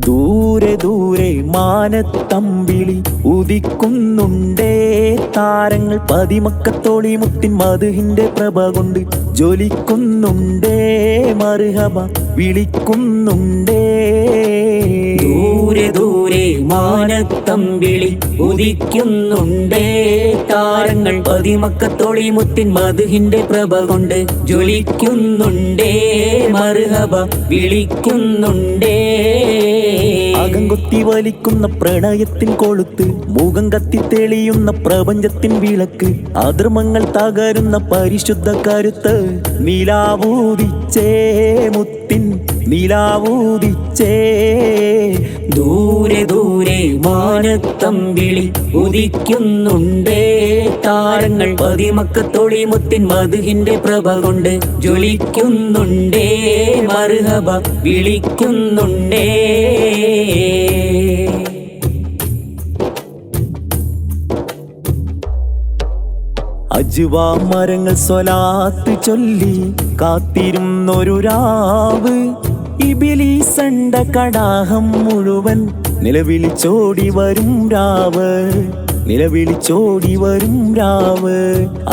ദൂരെ ദൂരെ മാനത്തമ്പിളി ഉദിക്കുന്നുണ്ടേ താരങ്ങൾ പതിമക്കത്തോളി മുത്തിൻ മധുഹിന്റെ പ്രഭ കൊണ്ട് ജ്വലിക്കുന്നുണ്ടേ മർഹബ വിളിക്കുന്നുണ്ടേ. ദൂരെ ദൂരെ മാനത്തമ്പിളി ഉദിക്കുന്നുണ്ടേ താരങ്ങൾ പതിമക്കത്തോളി മുത്തിൻ മധുഹിന്റെ പ്രഭ കൊണ്ട് ജ്വലിക്കുന്നുണ്ടേ മർഹബ വിളിക്കുന്നുണ്ടേ. അകം കൊത്തി വലിക്കുന്ന പ്രണയത്തിൻ കൊളുത്ത് മുഖം കത്തി തെളിയുന്ന പ്രപഞ്ചത്തിൻ വിളക്ക് അധർമ്മങ്ങൾ തകരുന്ന പരിശുദ്ധ കരുത്ത് നിലാവൂതിച്ചേ മുത്തിൻ നിലാവൂതിച്ചേ. ദൂരെ ദൂരെ മാനത്തമ്പിളി ഉദിക്കുന്നുണ്ടേ താരങ്ങൾ പതിമക്കത്തോളി മുത്തിൻ മധുഹിന്റെ പ്രഭ കൊണ്ട് ജ്വലിക്കുന്നുണ്ടേ മർഹബ വിളിക്കുന്നുണ്ടേ. അജ്വാ മരങ്ങൾ സ്വലാത്ത് ചൊല്ലി കാത്തിരുന്നൊരു രാവ് ഇബിലീസണ്ട കടാഹം മുഴുവൻ നിലവിളിച്ചോടി വരും രാവ് നിലവിളിച്ചോടി വരും രാവ്.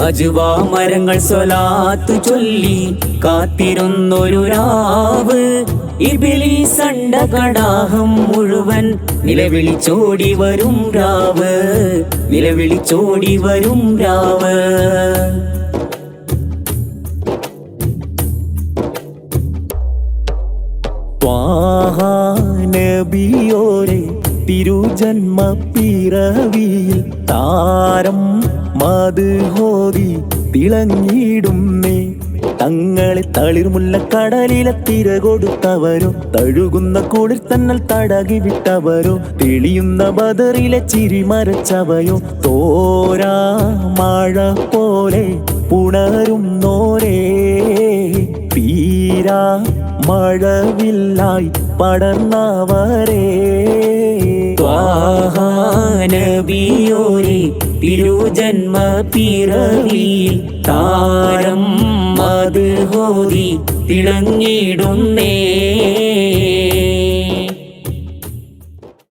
അജ്വാ മരങ്ങൾ സ്വലാത്ത് ചൊല്ലി കാത്തിരുന്നൊരു രാവ് ഇബിലീസണ്ട കടാഹം മുഴുവൻ നിലവിളിച്ചോടി വരും രാവ് നിലവിളിച്ചോടി വരും രാവ്. ത്വാഹ നബിയോരെ തിരുജന്മ പിറവിയിൽ താരം മദ്ഹോദി തിളങ്ങിയിടുന്നേ. തങ്ങളെ തളിർമുല്ലക്കടലിലെ തിര കൊടുത്തവരോ തഴുകുന്ന കുളിർ തന്നൽ തടകി വിട്ടവരോ തെളിയുന്ന ബദറിലെ ചിരി മരച്ചവയോ തോരാ മഴ പോലെ പുണരുന്നോരേ തീരാ മഴവില്ലായി പടർന്നവരേ. ത്വാഹ നബിയോരെ തിരുജന്മ പിറവിയിൽ താരം മദ്ഹോദി തിളങ്ങിടുന്നേ.